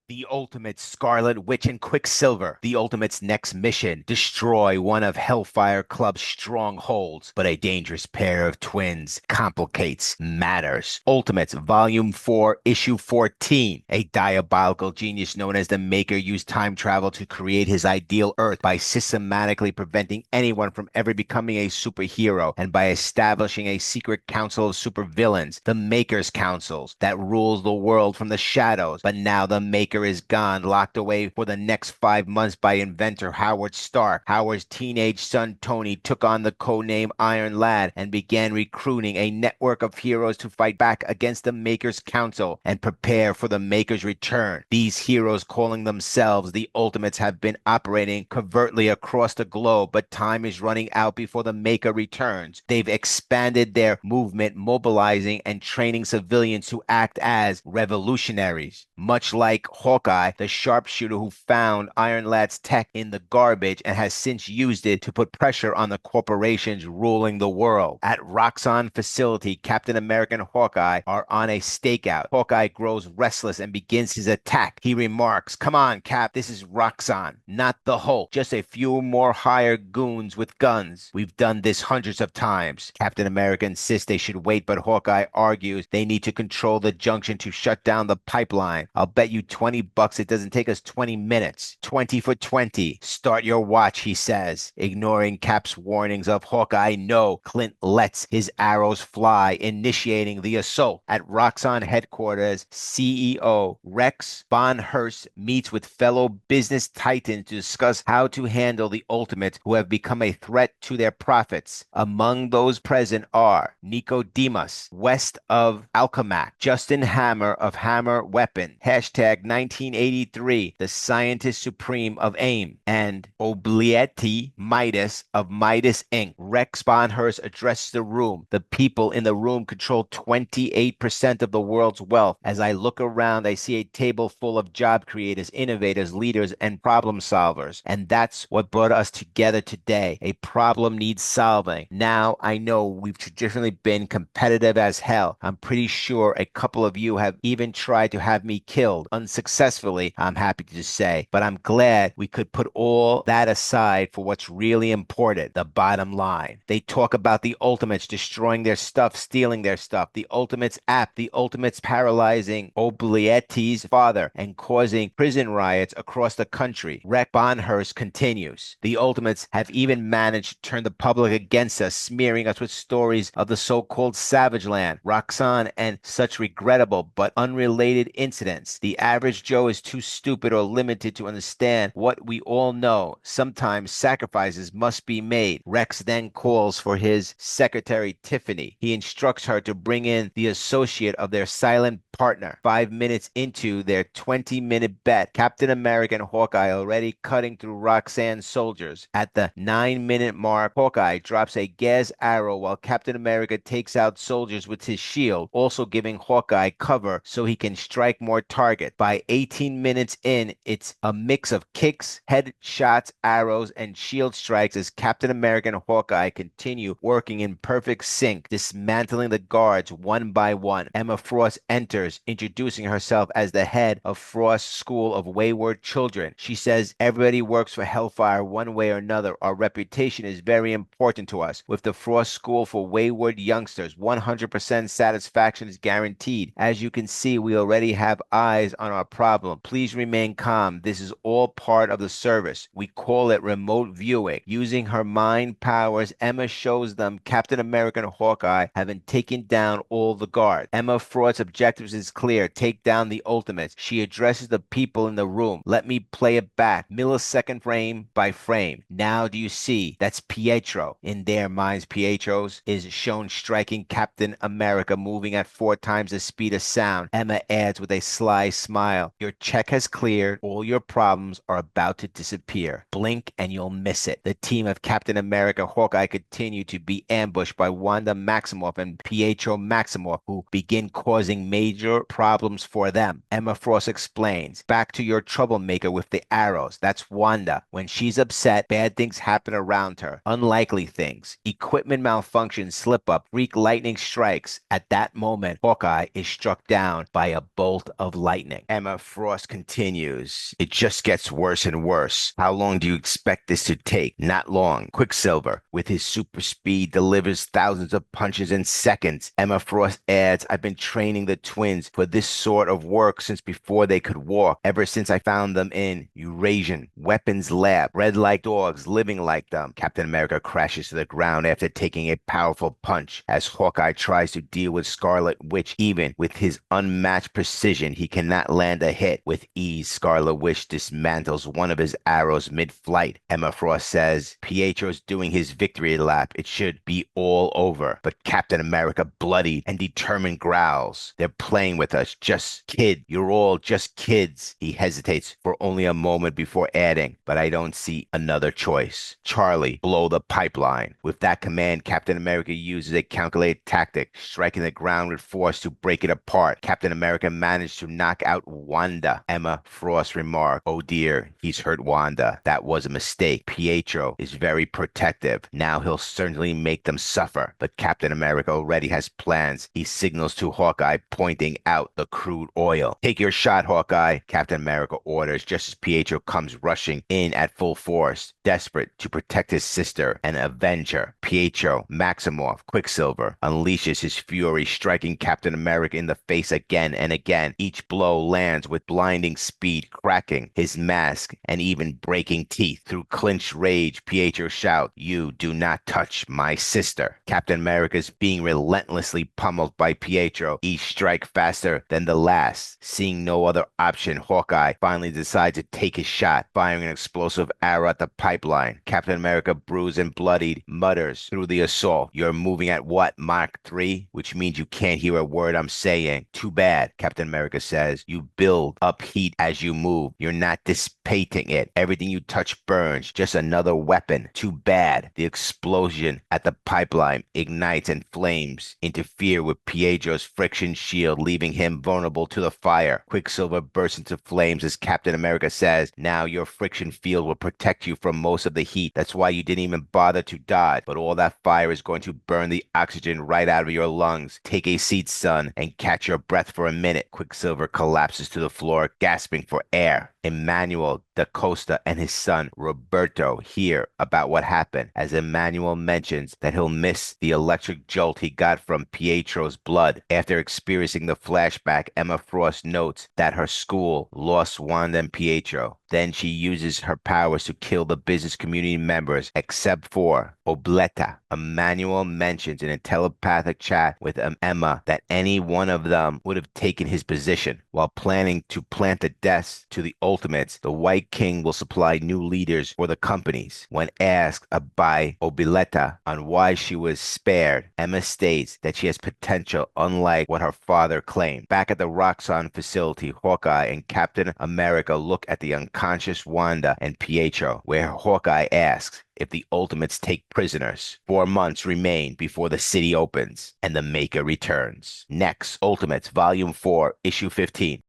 The Ultimates, Scarlet Witch and Quicksilver. The Ultimates' next mission, destroy one of Hellfire Club's strongholds. But a dangerous pair of twins complicates matters. Ultimates, Volume 4, Issue 14. A diabolical genius known as the Maker used time travel to create his ideal Earth by systematically preventing anyone from ever becoming a superhero and by establishing a secret council of supervillains, the Maker's Councils, that rules the world from the shadows. But now the Maker is gone, locked away for the next 5 months by inventor Howard Stark. Howard's teenage son Tony took on the codename Iron Lad and began recruiting a network of heroes to fight back against the Maker's Council and prepare for the Maker's return. These heroes, calling themselves the Ultimates, have been operating covertly across the globe, but time is running out before the Maker returns. They've expanded their movement, mobilizing and training civilians to act as revolutionaries, much like Hawkeye, the sharpshooter who found Iron Lad's tech in the garbage and has since used it to put pressure on the corporations ruling the world. At Roxxon facility, Captain America and Hawkeye are on a stakeout. Hawkeye grows restless and begins his attack. He remarks, "Come on, Cap, this is Roxxon, not the Hulk. Just a few more hired goons with guns. We've done this hundreds of times." Captain America insists they should wait, but Hawkeye argues they need to control the junction to shut down the pipeline. "I'll bet you $20 it doesn't take us 20 minutes. 20 for 20. Start your watch," he says. Ignoring Cap's warnings of Hawkeye, no, Clint lets his arrows fly, initiating the assault. At Roxxon headquarters, CEO Rex Bonhurst meets with fellow business titans to discuss how to handle the Ultimates who have become a threat to their profits. Among those present are Nico Demas, west of Alchemac, Justin Hammer of Hammer Weapon, hashtag 1983, the scientist supreme of AIM, and Oblieti Midas of Midas Inc. Rex Bonhurst addresses the room. "The people in the room control 28% of the world's wealth. As I look around, I see a table full of job creators, innovators, leaders, and problem solvers. And that's what brought us together today. A problem needs solving. Now, I know we've traditionally been competitive as hell. I'm pretty sure a couple of you have even tried to have me killed, unsuccessfully, I'm happy to say. But I'm glad we could put all that aside for what's really important, the bottom line." They talk about the Ultimates destroying their stuff, stealing their stuff, the Ultimates app, the Ultimates paralyzing Oblietti's father and causing prison riots across the country. Rex Bonhurst continues, "The Ultimates have even managed to turn the public against us, smearing us with stories of the so-called Savage Land, Roxxon, and such regrettable but unrelated incidents. The average Joe is too stupid or limited to understand what we all know. Sometimes sacrifices must be made." Rex then calls for his secretary, Tiffany. He instructs her to bring in the associate of their silent partner. 5 minutes into their 20-minute bet, Captain America and Hawkeye already cutting through Roxanne's soldiers. At the 9-minute mark, Hawkeye drops a gas arrow while Captain America takes out soldiers with his shield, also giving Hawkeye cover so he can strike more targets. By 18 minutes in, it's a mix of kicks, headshots, arrows, and shield strikes as Captain America and Hawkeye continue working in perfect sync, dismantling the guards one by one. Emma Frost enters, introducing herself as the head of Frost's School of Wayward Children. She says, "Everybody works for Hellfire one way or another. Our reputation is very important to us. With the Frost School for Wayward Youngsters, 100% satisfaction is guaranteed. As you can see, we already have eyes on our problem. Please remain calm. This is all part of the service. We call it remote viewing." Using her mind powers, Emma shows them Captain America and Hawkeye having taken down all the guards. Emma Frost's objectives is clear: take down the Ultimates. She addresses the people in the room. Let me play it back, millisecond frame by frame. Now do you see? That's Pietro. In their minds, Pietro's is shown striking Captain America, moving at 4 times the speed of sound. Emma adds with a sly smile, "Your check has cleared. All your problems are about to disappear. Blink and you'll miss it." The team of Captain America, Hawkeye continue to be ambushed by Wanda Maximoff and Pietro Maximoff, who begin causing major problems for them. Emma Frost explains, "Back to your troublemaker with the arrows. That's Wanda. When she's upset, bad things happen around her. Unlikely things. Equipment malfunctions, slip up, freak lightning strikes." At that moment, Hawkeye is struck down by a bolt of lightning. Emma Emma Frost continues. It just gets worse and worse. How long do you expect this to take? Not long. Quicksilver, with his super speed, delivers thousands of punches in seconds. Emma Frost adds, I've been training the twins for this sort of work since before they could walk, ever since I found them in Eurasian weapons lab, bred like dogs, living like them. Captain America crashes to the ground after taking a powerful punch. As Hawkeye tries to deal with Scarlet Witch, even with his unmatched precision, he cannot land a hit. With ease, Scarlet Witch dismantles one of his arrows mid-flight. Emma Frost says, Pietro's doing his victory lap. It should be all over. But Captain America, bloodied and determined, growls, they're playing with us. Just kid. You're all just kids. He hesitates for only a moment before adding, but I don't see another choice. Charlie, blow the pipeline. With that command, Captain America uses a calculated tactic, striking the ground with force to break it apart. Captain America managed to knock out Wanda. Emma Frost remarked, oh dear, he's hurt Wanda. That was a mistake. Pietro is very protective. Now he'll certainly make them suffer. But Captain America already has plans. He signals to Hawkeye, pointing out the crude oil. Take your shot, Hawkeye, Captain America orders, just as Pietro comes rushing in at full force, desperate to protect his sister and avenge her. Pietro, Maximoff, Quicksilver, unleashes his fury, striking Captain America in the face again and again. Each blow lands with blinding speed, cracking his mask and even breaking teeth. Through clinched rage, Pietro shouts, you do not touch my sister. Captain America is being relentlessly pummeled by Pietro, each strike faster than the last. Seeing no other option, Hawkeye finally decides to take his shot, firing an explosive arrow at the pipeline. Captain America, bruised and bloodied, mutters through the assault, you're moving at what, Mach 3? Which means you can't hear a word I'm saying. Too bad, Captain America says. You build up heat as you move. You're not dissipating it. Everything you touch burns. Just another weapon. Too bad. The explosion at the pipeline ignites and flames interfere with Pietro's friction shield, leaving him vulnerable to the fire. Quicksilver bursts into flames as Captain America says, now your friction field will protect you from most of the heat. That's why you didn't even bother to dodge. But all that fire is going to burn the oxygen right out of your lungs. Take a seat, son, and catch your breath for a minute. Quicksilver collapses to the floor, gasping for air. Emmanuel da Costa and his son Roberto hear about what happened, as Emmanuel mentions that he'll miss the electric jolt he got from Pietro's blood. After experiencing the flashback, Emma Frost notes that her school lost Wanda and Pietro. Then she uses her powers to kill the business community members, except for Obletta. Emmanuel mentions in a telepathic chat with Emma that any one of them would have taken his position. While planning to plant the deaths to the Ultimates, the White King will supply new leaders for the companies. When asked by Obletta on why she was spared, Emma states that she has potential unlike what her father claimed. Back at the Roxxon facility, Hawkeye and Captain America look at the unconscious Wanda and Pietro, where Hawkeye asks if the Ultimates take prisoners. 4 months remain before the city opens and the Maker returns. Next, Ultimates, Volume 4, Issue 15.